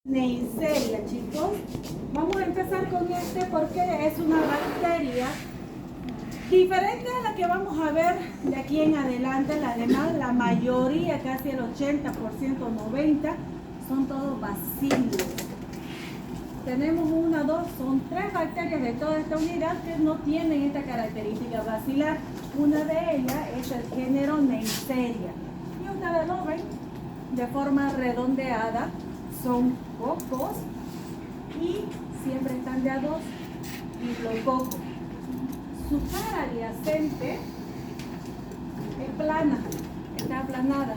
Neisseria, chicos. Vamos a empezar con este porque es una bacteria diferente a la que vamos a ver de aquí en adelante. Las demás, la mayoría, casi el 80%, 90%, son todos bacilos. Tenemos una, dos, son tres bacterias de toda esta unidad que no tienen esta característica bacilar. Una de ellas es el género Neisseria. Y ustedes lo ven de forma redondeada. Son cocos y siempre están de a dos diplococos. Su cara adyacente es plana, está aplanada.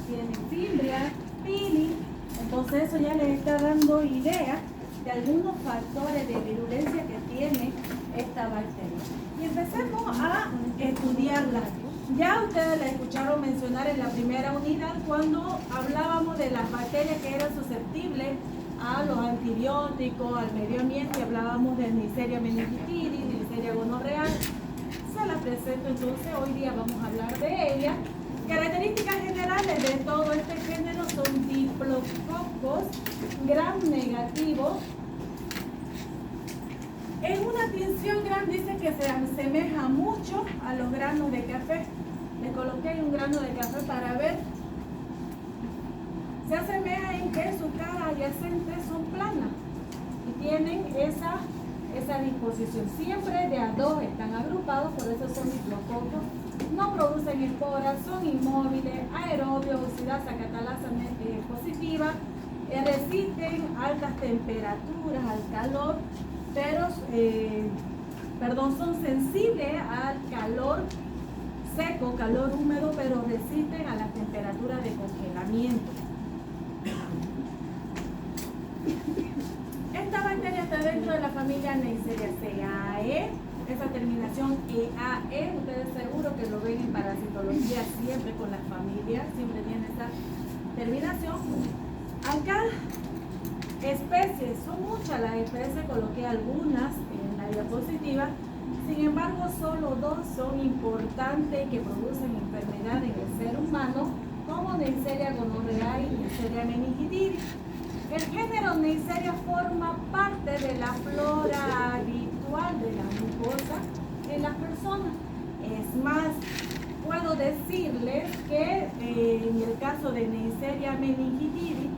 Tiene fimbria, pili, entonces eso ya les está dando idea de algunos factores de virulencia que tiene esta bacteria. Y empecemos a estudiarla. Ya ustedes la escucharon mencionar en la primera unidad cuando hablábamos de las bacterias que eran susceptibles a los antibióticos, al medio ambiente, hablábamos de Neisseria meningitidis, Neisseria gonorrea. Se la presento entonces, hoy día vamos a hablar de ella. Características generales de todo este género son diplococos, gram negativo. En una tinción gram dice que se asemeja mucho a los granos de café. Le coloqué un grano de café para ver. Se asemeja en que su cara adyacente son planas y tienen esa disposición. Siempre de a dos están agrupados, por eso son diplococos. No producen esporas, son inmóviles, aerobios, oxidasa, catalasa positiva, resisten altas temperaturas, al calor, pero son sensibles al calor seco, calor húmedo, pero resisten a las temperaturas de congelamiento. Esta bacteria está dentro de la familia Neisseriaceae. Esa terminación EAE, ustedes seguro que lo ven en parasitología siempre con las familias, siempre tiene esta terminación. Acá especies, son muchas las especies, coloqué algunas en la diapositiva, sin embargo solo dos son importantes que producen enfermedad en el ser humano, como Neisseria gonorrhoeae y Neisseria meningitidis. El género Neisseria forma parte de la flora habitual de la mucosa en las personas. Es más, puedo decirles que en el caso de Neisseria meningitidis,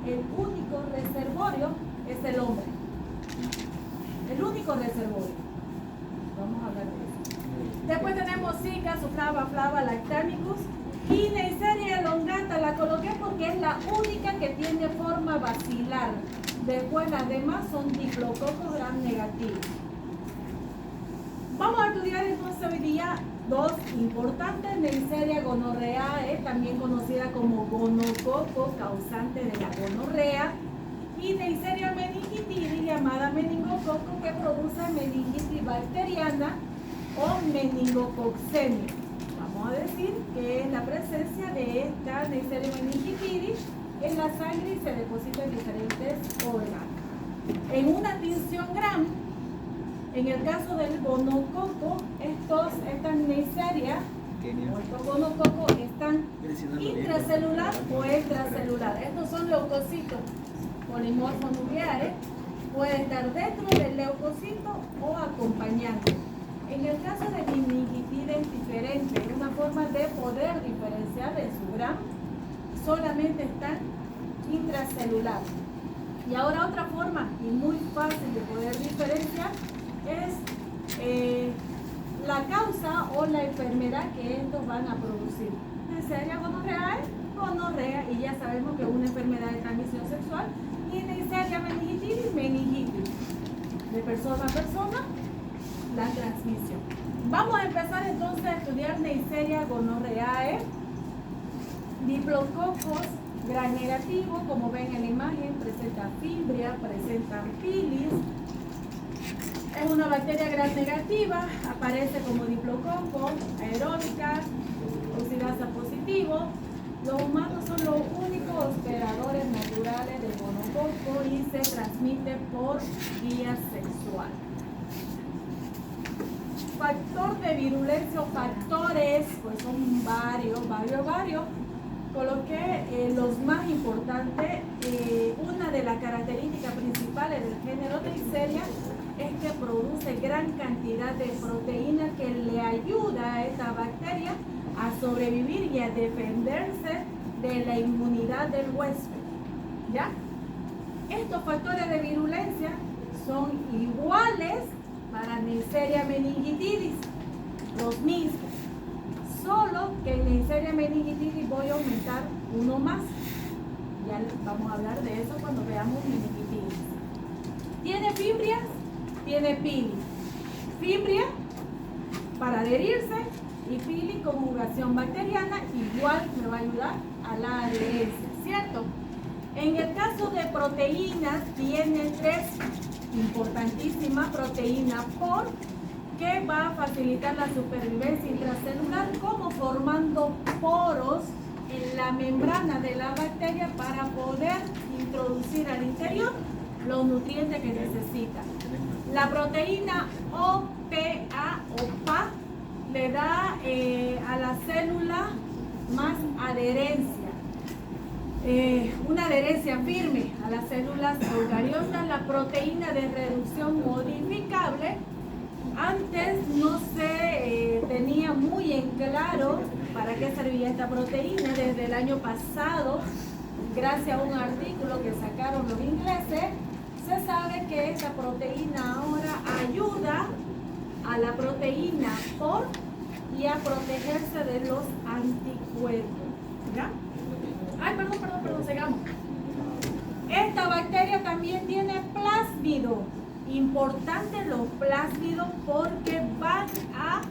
el único reservorio es el hombre. El único reservorio. Vamos a hablar de eso. Después tenemos Zika, Sucraba, Flava, Lactamicus. Y Neisseria elongata la coloqué porque es la única que tiene forma bacilar. Después las demás son diplococos gram negativos. Vamos a estudiar entonces hoy día dos importantes, Neisseria gonorrhoeae, también conocida como gonococo, causante de la gonorrea, y Neisseria meningitidis, llamada meningococo, que produce meningitis bacteriana o meningococcemia. Vamos a decir que es la presencia de esta Neisseria meningitidis en la sangre y se deposita en diferentes órganos. En una tinción gram, en el caso del gonococo, estas Neisseria o estos gonococos están intracelular o extracelular. Estos son leucocitos polimorfonucleares, puede estar dentro del leucocito o acompañante. En el caso de meningitidis es diferente, es una forma de poder diferenciar de su gram, solamente están intracelular. Y ahora otra forma y muy fácil de poder diferenciar es la causa o la enfermedad que estos van a producir. Neisseria gonorrhoeae, gonorrea, y ya sabemos que es una enfermedad de transmisión sexual, y Neisseria meningitidis, meningitis. De persona a persona, la transmisión. Vamos a empezar entonces a estudiar Neisseria gonorrhoeae. Diplococos gram negativo, como ven en la imagen, presenta fimbria, presenta pilis. Es una bacteria gram negativa, aparece como diplococo, aeróbica, oxidasa positivo. Los humanos son los únicos hospedadores naturales del gonococo y se transmite por vía sexual. Factor de virulencia o factores, pues son varios. Coloqué los más importantes. Una una de las características principales del género Neisseria es que produce gran cantidad de proteína que le ayuda a esta bacteria a sobrevivir y a defenderse de la inmunidad del huésped. ¿Ya? Estos factores de virulencia son iguales para Neisseria meningitidis, los mismos. Solo que en Neisseria meningitidis voy a aumentar uno más. Ya vamos a hablar de eso cuando veamos meningitidis. ¿Tiene fibrias? Tiene pili. Fibria para adherirse y pili conjugación bacteriana, igual me va a ayudar a la adherencia, ¿cierto? En el caso de proteínas, tiene tres importantísimas proteínas por que va a facilitar la supervivencia intracelular, como formando poros en la membrana de la bacteria para poder introducir al interior los nutrientes que necesita. La proteína OPA o PA le da a la célula más adherencia, una adherencia firme a las células eucariotas. La proteína de reducción modificable, antes no se tenía muy en claro para qué servía esta proteína. Desde el año pasado, gracias a un artículo que sacaron los ingleses, se sabe que esta proteína ahora ayuda a la proteína POR y a protegerse de los anticuerpos. ¿Ya? Ay, perdón, sigamos. Esta bacteria también tiene plásmido. Importante los plásmidos porque van a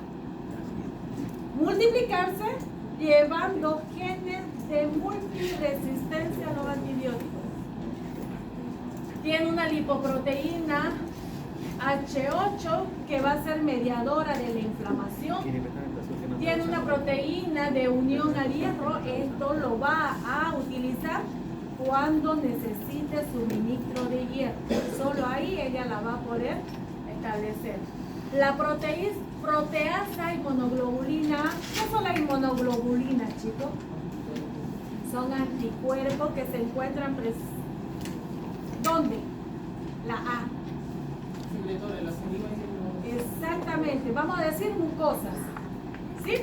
multiplicarse llevando genes de multiresistencia a los antibióticos. Tiene una lipoproteína H8 que va a ser mediadora de la inflamación. Tiene una proteína de unión al hierro. Esto lo va a utilizar cuando necesite suministro de hierro. Solo ahí ella la va a poder establecer. La proteasa y monoglobulina. ¿Qué son las inmunoglobulinas, chicos? Son anticuerpos que se encuentran ¿dónde? La A. Exactamente. Vamos a decir mucosas. ¿Sí?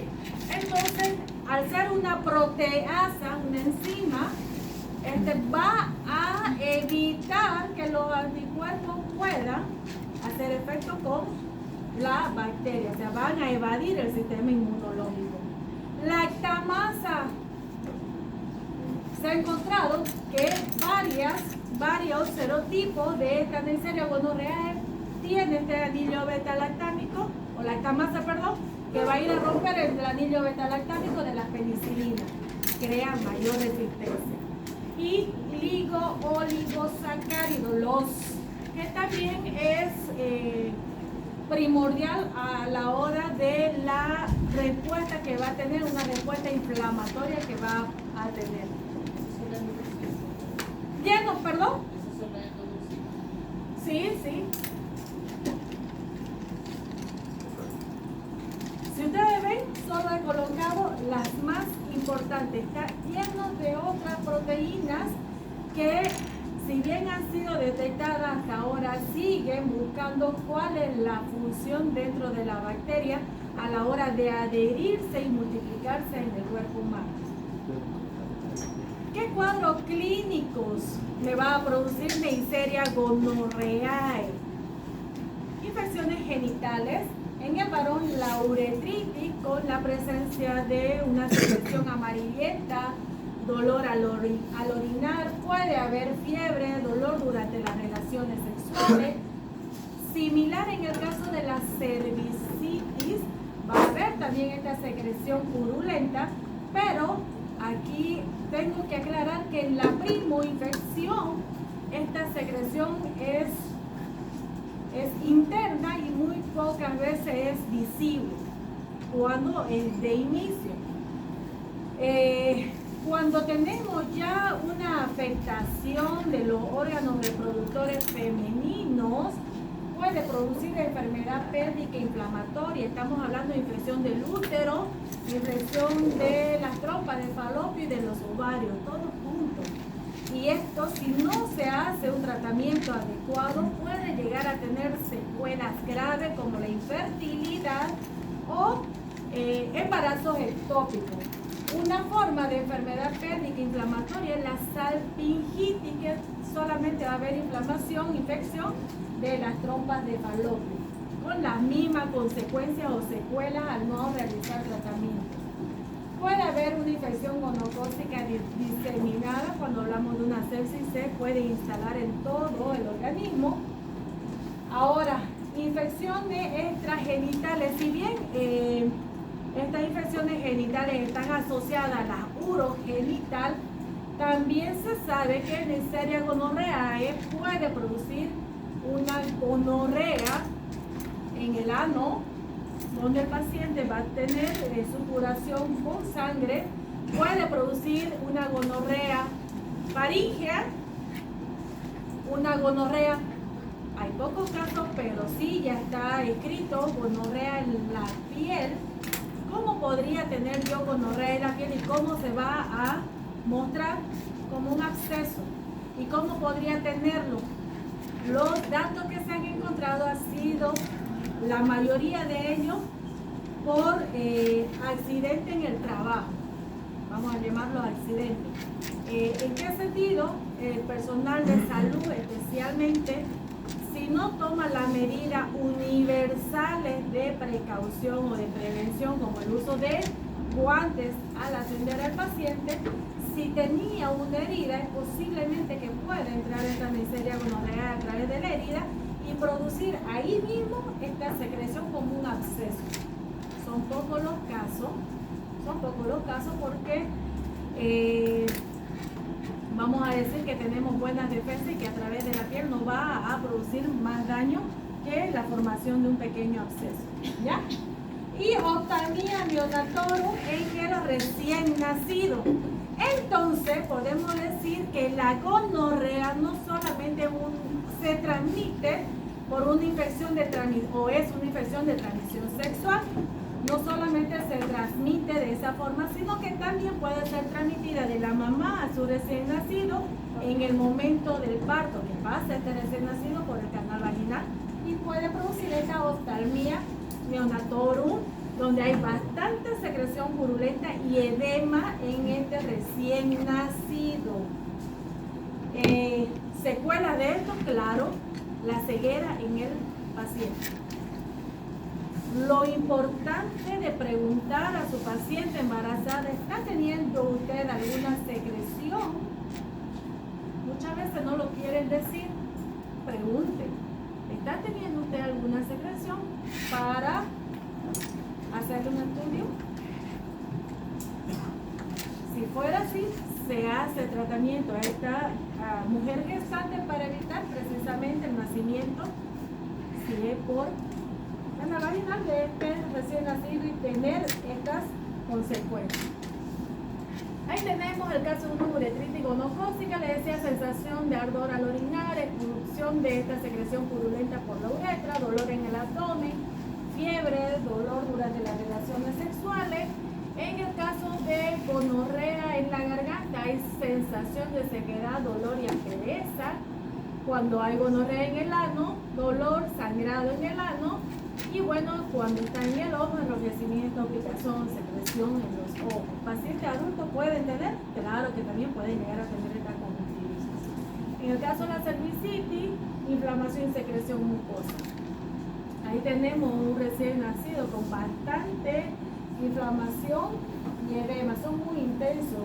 Entonces, al ser una proteasa, una enzima, va a evitar que los anticuerpos puedan hacer efecto con la bacteria. O sea, van a evadir el sistema inmunológico. Lactamasa. Se ha encontrado que varios serotipos de esta Neisseria gonorrhoeae tiene este anillo beta-lactámico, o lactamasa, perdón, que va a ir a romper el anillo beta-lactámico de la penicilina, crea mayor resistencia. Y oligosacáridos, que también es primordial a la hora de la respuesta que va a tener, una respuesta inflamatoria que va a tener. Llenos, perdón. Sí. Si ustedes ven, solo he colocado las más importantes. Está lleno de otras proteínas que, si bien han sido detectadas hasta ahora, siguen buscando cuál es la función dentro de la bacteria a la hora de adherirse y multiplicarse en el cuerpo humano. ¿Qué cuadros clínicos me va a producir Neisseria gonorrhoeae? Infecciones genitales. En el varón, la uretritis con la presencia de una secreción amarillenta, dolor al orinar, puede haber fiebre, dolor durante las relaciones sexuales. Similar en el caso de la cervicitis, va a haber también esta secreción purulenta, pero aquí tengo que aclarar que en la primoinfección esta secreción es interna y muy pocas veces es visible cuando es de inicio. Cuando tenemos ya una afectación de los órganos reproductores femeninos, puede producir enfermedad pélvica inflamatoria. Estamos hablando de infección del útero, infección de las trompas de falopio y de los ovarios, todos juntos. Y esto, si no se hace tratamiento adecuado puede llegar a tener secuelas graves como la infertilidad o embarazos ectópicos. Una forma de enfermedad pélvica inflamatoria es la salpingitis, que solamente va a haber inflamación, infección de las trompas de falopio, con las mismas consecuencias o secuelas al no realizar tratamiento. Puede haber una infección gonocócica diseminada. Cuando hablamos de una sepsis, se puede instalar en todo el organismo. Ahora, infecciones extragenitales. Si bien estas infecciones genitales están asociadas a la urogenital, también se sabe que Neisseria gonorrhoeae puede producir una gonorrea en el ano, donde el paciente va a tener supuración con sangre. Puede producir una gonorrea faríngea, una gonorrea, hay pocos casos, pero sí ya está escrito gonorrea en la piel. ¿Cómo podría tener yo gonorrea en la piel y cómo se va a mostrar? Como un absceso. ¿Y cómo podría tenerlo? Los datos que se han encontrado han sido, la mayoría de ellos, por accidente en el trabajo. Vamos a llamarlo accidente. ¿En qué sentido? El personal de salud, especialmente, si no toma las medidas universales de precaución o de prevención, como el uso de guantes al atender al paciente, si tenía una herida, es posiblemente que pueda entrar esta Neisseria gonorrhoeae a través de la herida y producir ahí mismo esta secreción como un absceso. Son pocos los casos porque vamos a decir que tenemos buenas defensas y que a través de la piel no va a producir más daño que la formación de un pequeño absceso, ¿ya? Y oftalmia neonatorum en el recién nacido. Entonces podemos decir que la gonorrea no solamente se transmite por una infección de transmisión, o es una infección de transmisión sexual, no solamente se transmite de esa forma, sino que también puede ser transmitida de la mamá a su recién nacido en el momento del parto, que pasa este recién nacido por el canal vaginal, y puede producir esa oftalmia neonatorum, donde hay bastante secreción purulenta y edema en este recién nacido. Secuela de esto, claro, la ceguera en el paciente. Lo importante de preguntar a su paciente embarazada, ¿está teniendo usted alguna secreción? Muchas veces no lo quieren decir. Pregunte, ¿está teniendo usted alguna secreción? Para hacerle un estudio. Si fuera así, se hace tratamiento a esta mujer gestante para evitar precisamente el nacimiento, si es por canal vaginal de este recién nacido, y tener estas consecuencias. Ahí tenemos el caso de una uretritis gonocócica, le decía, sensación de ardor al orinar, expulsión de esta secreción purulenta por la uretra, dolor en el abdomen, fiebre, dolor durante las relaciones sexuales. En el caso de gonorrea en la garganta, hay sensación de sequedad, dolor y aspereza. Cuando hay gonorrea en el ano, dolor, sangrado en el ano. Y bueno, cuando está en el ojo, enrojecimiento, picazón, secreción en los ojos. ¿Pacientes adultos pueden tener? Claro que también pueden llegar a tener esta conjuntivitis. En el caso de la cervicitis, inflamación y secreción mucosa. Ahí tenemos un recién nacido con bastante inflamación y edema. Son muy intensos.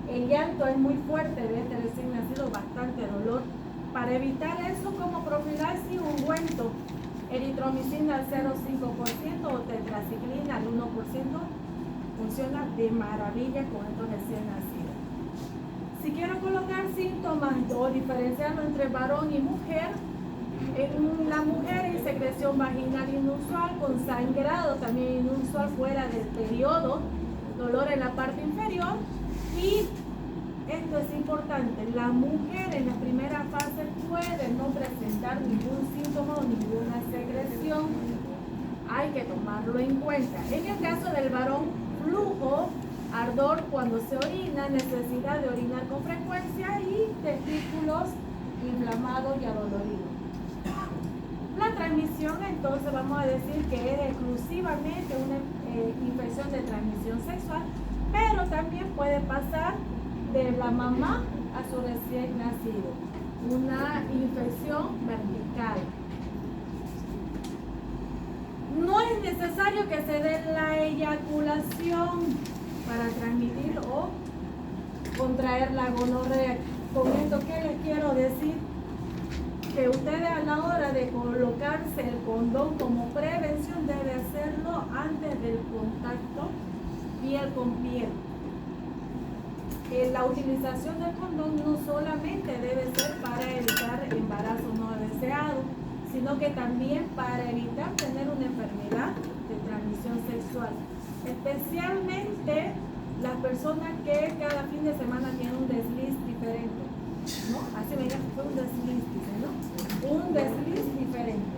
El llanto es muy fuerte de este recién nacido, bastante dolor. Para evitar eso, como profilaxis, ungüento, eritromicina al 0,5% o tetraciclina al 1%, funciona de maravilla con estos recién nacidos. Si quiero colocar síntomas o diferenciarlo entre varón y mujer, en la mujer hay secreción vaginal inusual, con sangrado también inusual fuera del periodo, dolor en la parte inferior, y esto es importante, la mujer en la primera fase puede no presentar ningún síntoma o ninguna secreción, hay que tomarlo en cuenta. En el caso del varón, flujo, ardor cuando se orina, necesidad de orinar con frecuencia y testículos inflamado y adolorido. La transmisión, entonces, vamos a decir que es exclusivamente una infección de transmisión sexual, pero también puede pasar de la mamá a su recién nacido. Una infección vertical. No es necesario que se dé la eyaculación para transmitir o contraer la gonorrea. Con esto, ¿qué les quiero decir? Que ustedes a la hora de colocarse el condón como prevención debe hacerlo antes del contacto piel con piel. La utilización del condón no solamente debe ser para evitar embarazo no deseado, sino que también para evitar tener una enfermedad de transmisión sexual. Especialmente las personas que cada fin de semana tienen un desliz diferente, ¿no? Así me digan, fue un desliz, ¿no? Un desliz diferente.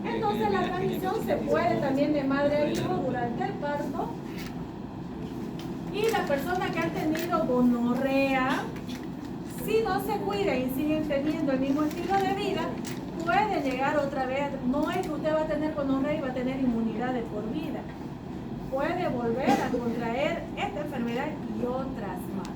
Entonces la transmisión se puede también de madre a hijo durante el parto. Y las personas que han tenido gonorrea, si no se cuidan y siguen teniendo el mismo estilo de vida, puede llegar otra vez. No es que usted va a tener gonorrea y va a tener inmunidad de por vida. Puede volver a contraer esta enfermedad y otras más.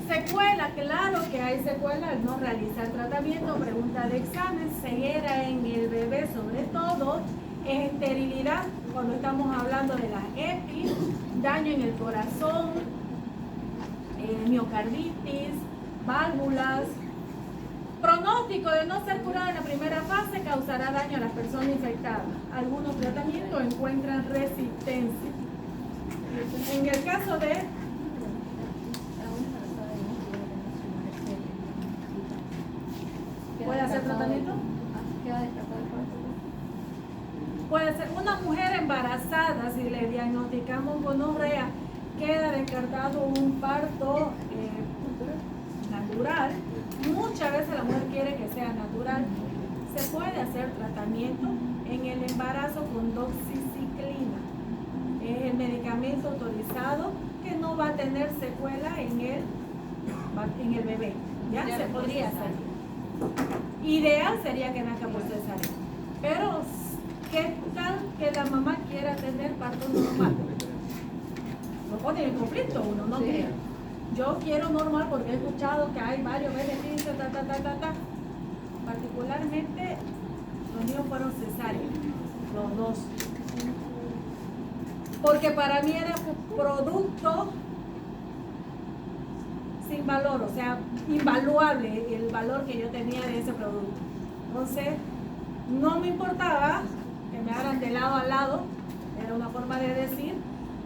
Secuela, claro que hay secuela al no realizar tratamiento, pregunta de examen, ceguera en el bebé sobre todo, esterilidad cuando estamos hablando de la EPI, daño en el corazón, miocarditis, válvulas. Pronóstico de no ser curada en la primera fase causará daño a las personas infectadas. Algunos tratamientos encuentran resistencia. En el caso de ¿puede hacer tratamiento? Puede ser una mujer embarazada, si le diagnosticamos gonorrea, queda descartado un parto natural. Muchas veces la mujer quiere que sea natural. Se puede hacer tratamiento en el embarazo con doxiciclina. Es el medicamento autorizado que no va a tener secuela en el bebé. Ya se podría hacer. Ideal sería que nazca por cesárea. Pero, ¿qué tal que la mamá quiera tener parto normal? Lo pone en conflicto uno, no creo. Yo quiero normal porque he escuchado que hay varios beneficios, Particularmente, los míos fueron cesáreos, los dos. Porque para mí era un producto sin valor, o sea, invaluable el valor que yo tenía de ese producto. Entonces, no me importaba que me hagan de lado a lado, era una forma de decir,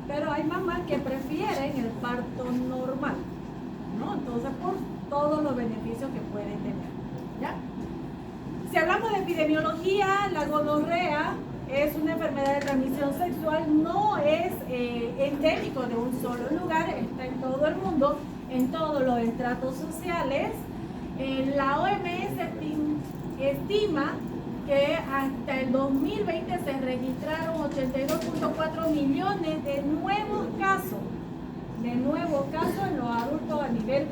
pero hay mamás que prefieren el parto normal, ¿no? Entonces, por todos los beneficios que pueden tener, ¿ya? Si hablamos de epidemiología, la gonorrea es una enfermedad de transmisión sexual, no es endémico de un solo lugar, está en todo el mundo, en todos los estratos sociales. La OMS estima que hasta el 2020 se registraron 82.4 millones de nuevos casos en los adultos a nivel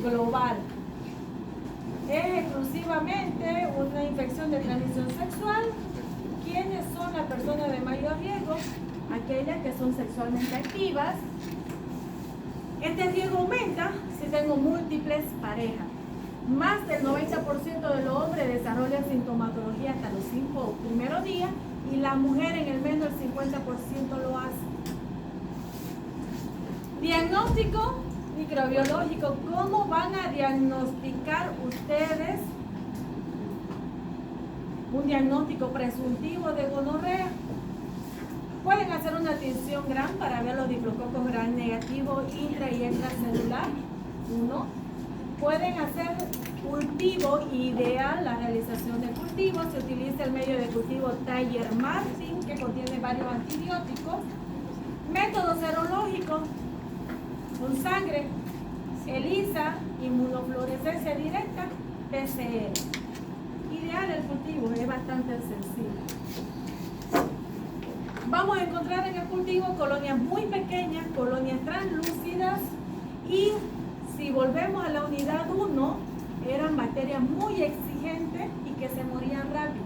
global. Es exclusivamente una infección de transmisión sexual. ¿Quiénes son las personas de mayor riesgo? Aquellas que son sexualmente activas. Este riesgo aumenta si tengo múltiples parejas. Más del 90% de los hombres desarrollan sintomatología hasta los 5 primeros días y la mujer en el menos del 50% lo hace. Diagnóstico microbiológico. ¿Cómo van a diagnosticar ustedes un diagnóstico presuntivo de gonorrea? Pueden hacer una tinción GRAM para ver los diflococos GRAM negativos intra y extracelular. 1. Pueden hacer cultivo ideal, la realización de cultivo. Se utiliza el medio de cultivo Taylor-Martin, que contiene varios antibióticos. Método serológico con sangre, ELISA, inmunofluorescencia directa, PCR. Ideal el cultivo, es bastante sencillo. Vamos a encontrar en el cultivo colonias muy pequeñas, colonias translúcidas, y si volvemos a la unidad 1, área muy exigente y que se morían rápido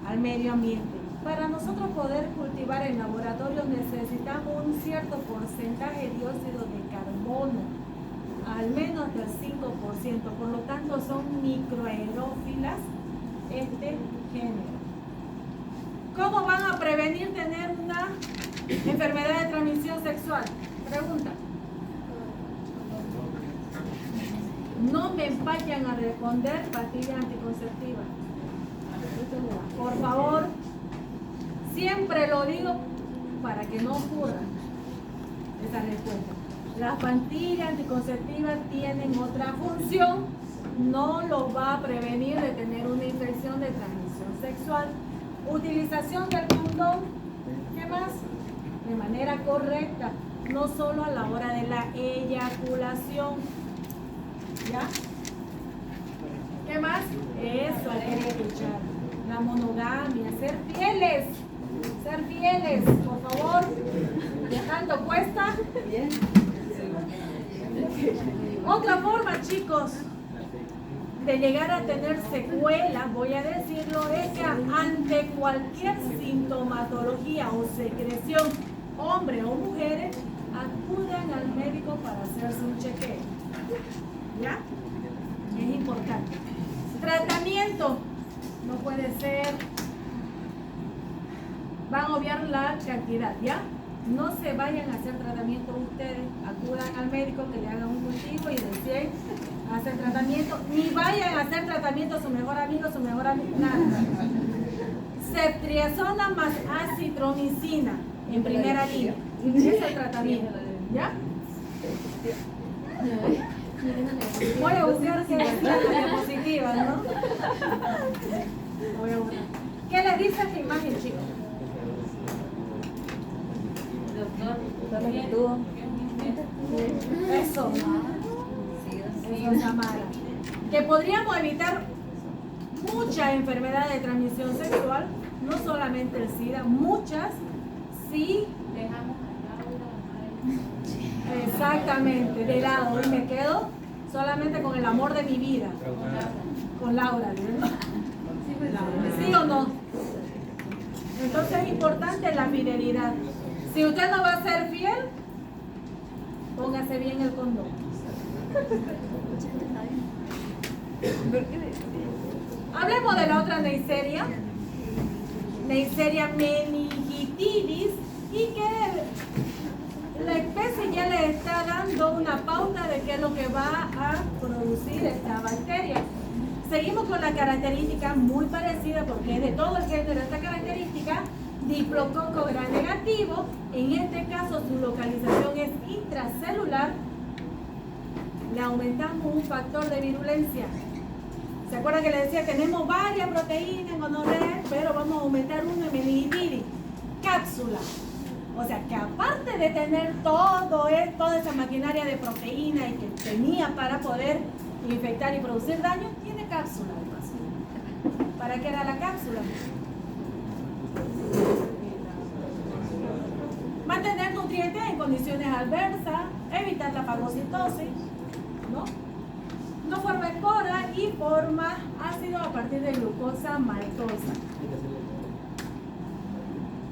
al medio ambiente. Para nosotros poder cultivar en laboratorio necesitamos un cierto porcentaje de dióxido de carbono, al menos del 5%, por lo tanto son microaerófilas este género. ¿Cómo van a prevenir tener una enfermedad de transmisión sexual? Pregunta. No me vayan a responder pastillas anticonceptivas. Por favor, siempre lo digo para que no ocurra esa respuesta. Las pastillas anticonceptivas tienen otra función, no los va a prevenir de tener una infección de transmisión sexual. Utilización del condón, ¿qué más? De manera correcta, no solo a la hora de la eyaculación. ¿Ya? ¿Qué más? Eso hay que escuchar. La monogamia, ser fieles, por favor. ¿Qué tanto cuesta? Otra forma, chicos, de llegar a tener secuelas, voy a decirlo, es que ante cualquier sintomatología o secreción, hombres o mujeres, acudan al médico para hacerse un chequeo. ¿Ya? Es importante. Tratamiento. No puede ser. Van a obviar la cantidad, ¿ya? No se vayan a hacer tratamiento ustedes. Acudan al médico que le haga un cultivo y recién hacen tratamiento. Ni vayan a hacer tratamiento a su mejor amigo, nada. Ceftriaxona más acitromicina en primera línea. Ese es el tratamiento, ¿ya? Voy a buscar que es la diapositiva, ¿no? Voy a buscar. ¿Qué les dice esta imagen, chicos? Eso. Eso es Amara. Que podríamos evitar muchas enfermedades de transmisión sexual, no solamente el SIDA, muchas, si dejamos a Laura. Exactamente, de lado. Y me quedo solamente con el amor de mi vida. Con Laura, ¿no? ¿Sí o no? Entonces es importante la fidelidad. Si usted no va a ser fiel, póngase bien el condón. Hablemos de la otra Neisseria. Neisseria meningitidis, y que la especie ya le está dando una pauta de qué es lo que va a producir esta bacteria. Seguimos con la característica muy parecida porque es de todo el género esta característica, diplococo gram negativo. En este caso su localización es intracelular. Le aumentamos un factor de virulencia. ¿Se acuerdan que le decía? Tenemos varias proteínas en gonorrea, pero vamos a aumentar uno en meningitis. Cápsula. O sea que aparte de tener toda esa maquinaria de proteína y que tenía para poder infectar y producir daño, tiene cápsula además. ¿Para qué era la cápsula? Mantener nutrientes en condiciones adversas, evitar la fagocitosis, ¿no? No forma espora y forma ácido a partir de glucosa maltosa.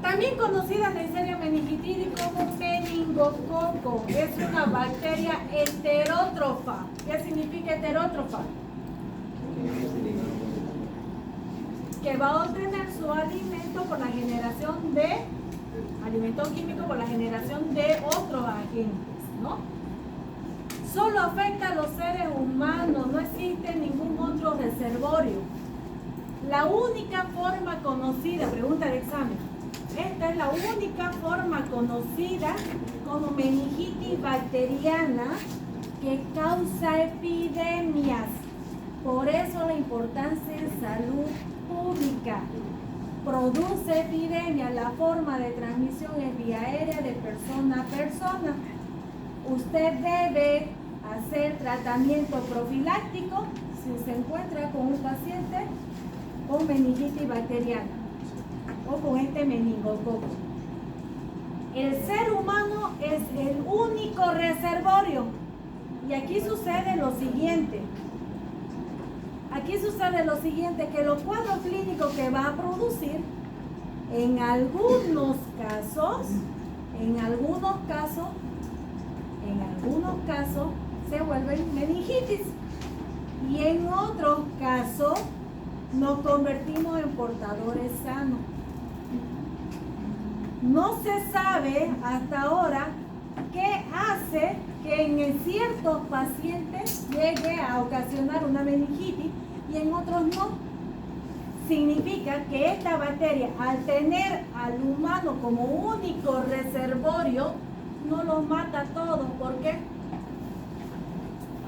También conocida Neisseria meningitidis como meningococo. Es una bacteria heterótrofa. ¿Qué significa heterótrofa? Que va a obtener su alimento por la generación de alimento químico, por la generación de otros agentes, ¿no? Solo afecta a los seres humanos, no existe ningún otro reservorio. La única forma conocida, pregunta de examen, esta es la única forma conocida como meningitis bacteriana que causa epidemias. Por eso la importancia en salud pública. Produce epidemias. La forma de transmisión es vía aérea de persona a persona. Usted debe hacer tratamiento profiláctico si se encuentra con un paciente con meningitis bacteriana o con este meningococo. El ser humano es el único reservorio. Y aquí sucede lo siguiente. Aquí sucede lo siguiente, que los cuadros clínicos que va a producir, en algunos casos, se vuelven meningitis y en otros casos nos convertimos en portadores sanos. No se sabe hasta ahora qué hace que en ciertos pacientes llegue a ocasionar una meningitis y en otros no. Significa que esta bacteria, al tener al humano como único reservorio, no los mata a todos. ¿Por qué?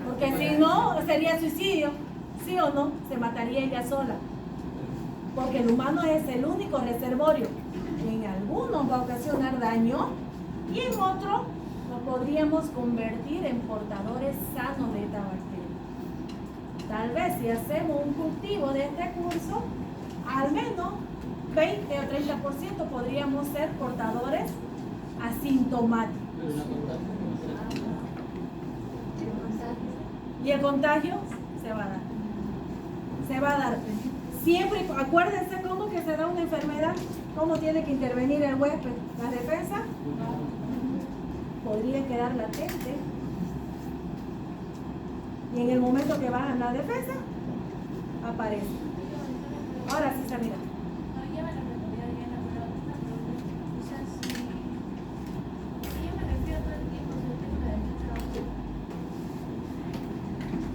Porque si no, sería suicidio. ¿Sí o no? Se mataría ella sola. Porque el humano es el único reservorio. En algunos va a ocasionar daño y en otros nos podríamos convertir en portadores sanos de esta bacteria. Tal vez si hacemos un cultivo de este curso, al menos 20 o 30% podríamos ser portadores asintomáticos. Y el contagio se va a dar. Se va a dar. Siempre, acuérdense cómo que se da una enfermedad, cómo tiene que intervenir el huésped. La defensa podría quedar latente. Y en el momento que bajan la defensa, aparece. Ahora sí, Samira.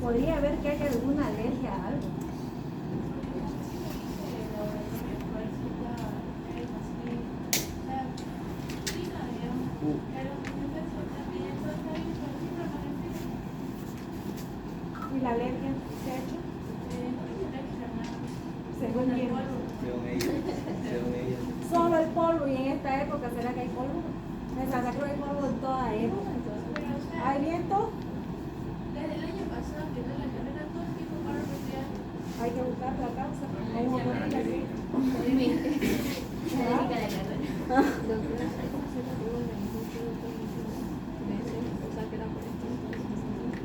Podría haber que haya alguna alergia a algo. ¿Y la alergia se ha hecho? Según quién. Solo el polvo, y en esta época será que hay polvo. En Santa Cruz hay polvo en toda época. ¿Hay viento? Desde el año pasado que no la carrera todo el tiempo para rociar. Hay que buscar la causa. Hay una bolita así.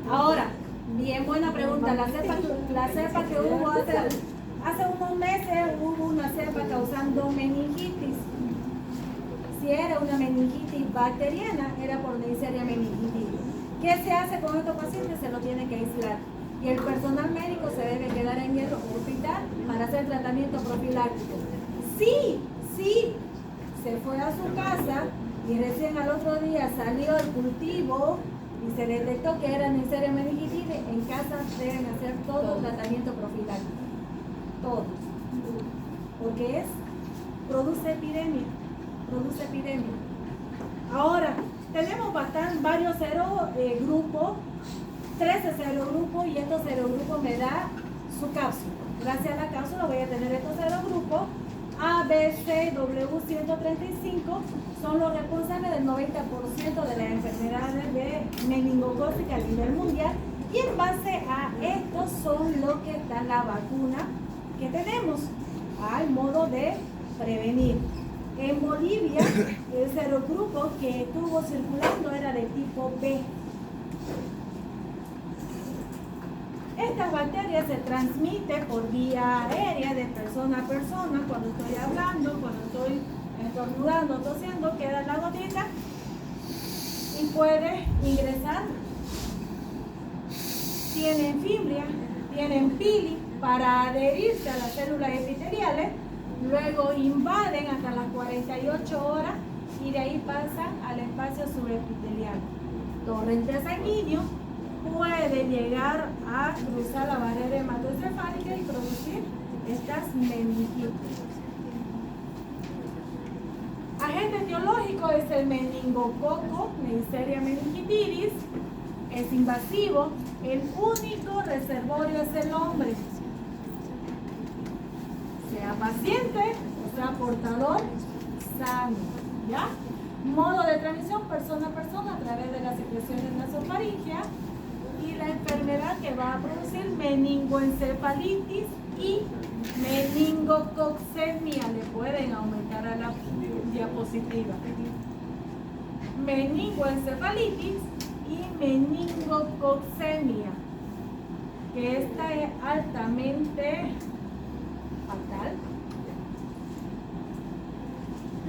Ahora, bien buena pregunta. La cepa que hubo hace unos meses, hubo una cepa causando meningitis. Si era una meningitis bacteriana, era por Neisseria meningitis. ¿Qué se hace con estos pacientes? Se lo tiene que aislar. Y el personal médico se debe quedar en el hospital para hacer tratamiento profiláctico. Sí, se fue a su casa y recién al otro día salió el cultivo y se detectó que era Neisseria meningitis, en casa deben hacer todo tratamiento profiláctico. Todos. Porque produce epidemia. Ahora, tenemos varios serogrupos, 13 serogrupos, y estos serogrupos me da su cápsula. Gracias a la cápsula voy a tener estos serogrupos. A, B, C, W 135 son los responsables del 90% de las enfermedades de meningocócica a nivel mundial, y en base a estos son los que está la vacuna que tenemos al modo de prevenir. En Bolivia, el serogrupo que estuvo circulando era de tipo B. Estas bacterias se transmiten por vía aérea de persona a persona. Cuando estoy hablando, cuando estoy estornudando, tosiendo, queda la gotita y puede ingresar. Tienen fibria, tienen pili para adherirse a las células epiteliales, luego invaden hasta las 48 horas y de ahí pasan al espacio subepitelial. Torrente sanguíneo puede llegar a cruzar la barrera hematoencefálica y producir estas meningitis. Agente etiológico es el meningococo, Neisseria meningitidis. Es invasivo. El único reservorio es el hombre. Sea paciente o sea portador sano. ¿Ya? Modo de transmisión persona a persona a través de las secreciones nasofaringeas. Y la enfermedad que va a producir meningoencefalitis y meningococcemia. Le pueden aumentar a la diapositiva. Meningoencefalitis y meningococcemia. que esta es altamente fatal.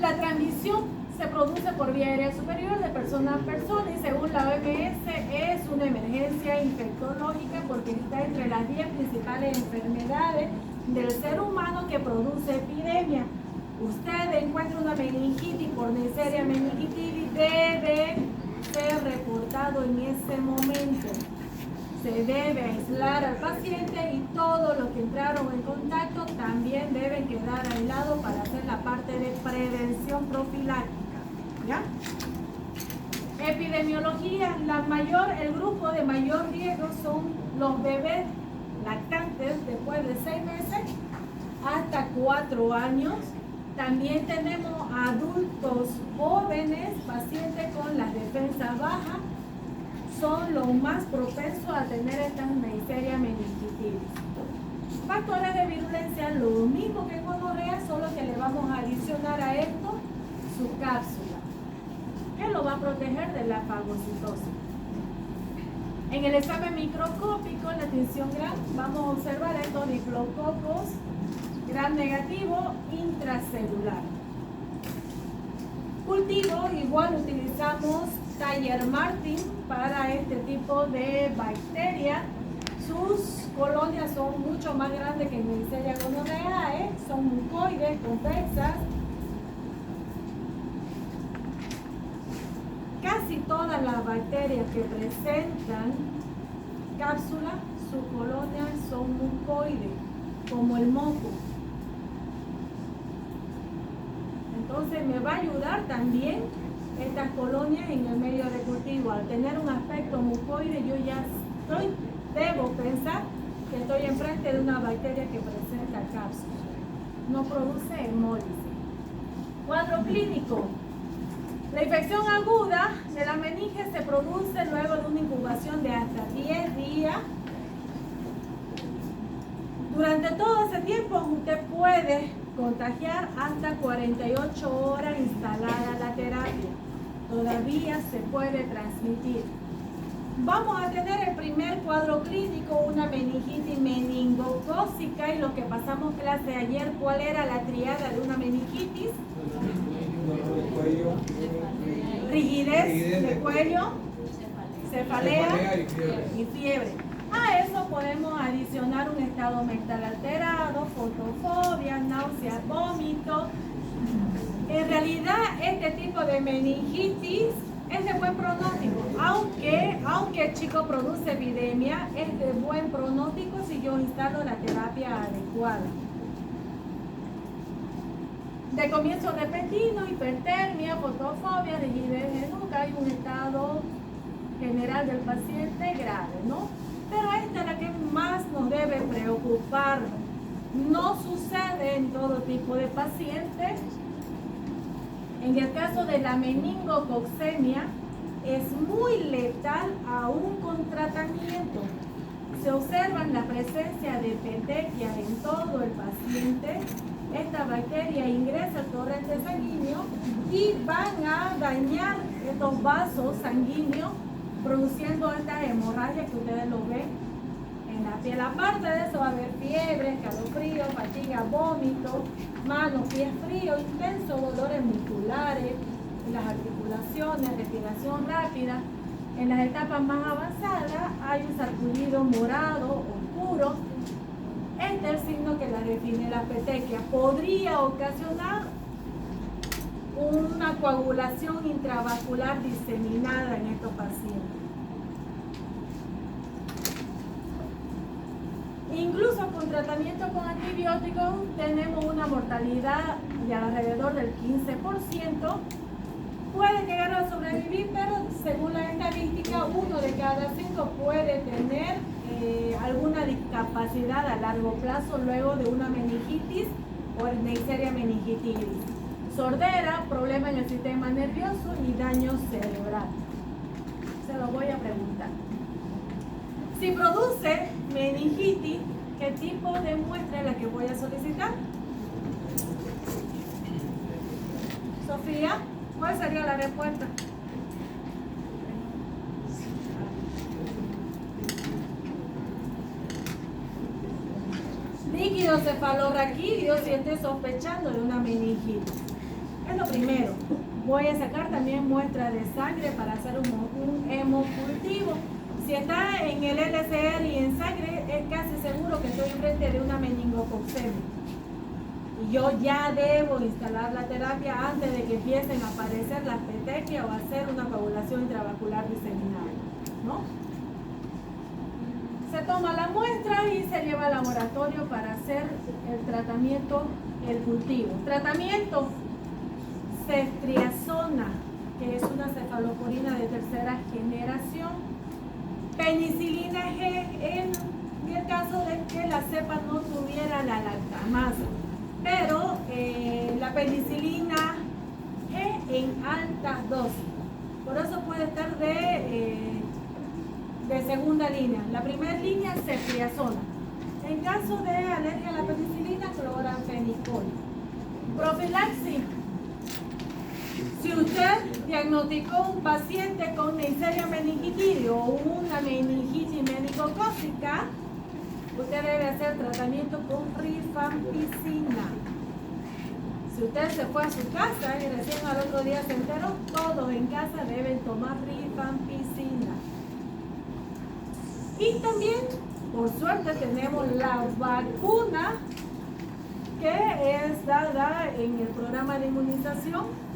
La transmisión se produce por vía aérea superior de persona a persona y según la OMS es una emergencia infectológica porque está entre las 10 principales enfermedades del ser humano que produce epidemia. Usted encuentra una meningitis por Neisseria meningitis, debe ser reportado en ese momento. Se debe aislar al paciente y todos los que entraron en contacto también deben quedar aislados para hacer la parte de prevención profiláctica. ¿Ya? Epidemiología, el grupo de mayor riesgo son los bebés lactantes después de 6 meses hasta 4 años. También tenemos adultos jóvenes, pacientes con las defensas bajas, son los más propensos a tener estas Neisseria meningitis. Factores de virulencia, lo mismo que gonorrea, solo que le vamos a adicionar a esto su cápsula, que lo va a proteger de la fagocitosis. En el examen microscópico, en la tinción Gram, vamos a observar estos diflococos Gram negativo intracelular. Cultivo, igual utilizamos Taller Martin para este tipo de bacterias. Sus colonias son mucho más grandes que Neisseria gonorrhoeae, son mucoides, convexas. Casi todas las bacterias que presentan cápsula, sus colonias son mucoides, como el moco. Entonces me va a ayudar también estas colonias en el medio de cultivo. Al tener un aspecto mucoide, yo ya debo pensar que estoy enfrente de una bacteria que presenta cápsula. No produce hemólisis. Cuadro clínico. La infección aguda de la meninge se produce luego de una incubación de hasta 10 días. Durante todo ese tiempo usted puede contagiar hasta 48 horas instalada la terapia. Todavía se puede transmitir. Vamos a tener el primer cuadro clínico, una meningitis meningocócica, y lo que pasamos clase ayer, ¿cuál era la triada de una meningitis? Rigidez de cuello, cefalea y fiebre. A eso podemos adicionar un estado mental alterado, fotofobia, náuseas, vómito. En realidad, este tipo de meningitis es de buen pronóstico, aunque el chico produce epidemia, es de buen pronóstico si yo instalo la terapia adecuada. De comienzo repentino, hipertermia, fotofobia, rigidez de nuca, hay un estado general del paciente grave, ¿no? Pero esta es la que más nos debe preocupar. No sucede en todo tipo de pacientes. En el caso de la meningococcemia, es muy letal aún con tratamiento. Se observa la presencia de petequias en todo el paciente. Esta bacteria ingresa al torrente sanguíneo y van a dañar estos vasos sanguíneos, produciendo estas hemorragias que ustedes lo ven en la piel. Aparte de eso va a haber fiebre, escalofrío, fatiga, vómito, manos, pies fríos, intensos dolores musculares, en las articulaciones, respiración rápida. En las etapas más avanzadas hay un sarpullido morado, oscuro. Este es el signo que la define la petequia. Podría ocasionar una coagulación intravascular diseminada en estos pacientes. Incluso con tratamiento con antibióticos tenemos una mortalidad de alrededor del 15%. Puede llegar a sobrevivir, pero según la estadística, 1 de cada 5 puede tener alguna discapacidad a largo plazo luego de una meningitis o Neisseria meningitis. Sordera, problema en el sistema nervioso y daño cerebral. Se lo voy a preguntar. Si produce meningitis, ¿qué tipo de muestra es la que voy a solicitar? Sofía, ¿cuál sería la respuesta? líquido cefalorraquídeo si estoy sospechando de una meningitis. Es lo primero. Voy a sacar también muestra de sangre para hacer un hemocultivo. Si está en el LCR y en sangre, es casi seguro que estoy enfrente de una meningococcemia. Y yo ya debo instalar la terapia antes de que empiecen a aparecer las petequias o hacer una coagulación intravascular diseminada, ¿no? Se toma la muestra y se lleva al laboratorio para hacer el tratamiento, el cultivo. Tratamiento, ceftriaxona, que es una cefalosporina de tercera generación. Penicilina G en el caso de que la cepa no tuviera la lactamasa. Pero la penicilina G en alta dosis. Por eso puede estar de segunda línea. La primera línea, ceftriaxona. En caso de alergia a la penicilina, cloranfenicol. Profilaxis. Si usted diagnosticó un paciente con Neisseria meningitidis o una meningitis meningocócica, usted debe hacer tratamiento con rifampicina. Si usted se fue a su casa y recién al otro día se enteró, todos en casa deben tomar rifampicina. Y también, por suerte, tenemos la vacuna que es dada en el programa de inmunización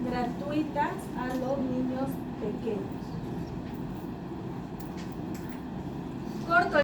gratuita a los niños pequeños. Corto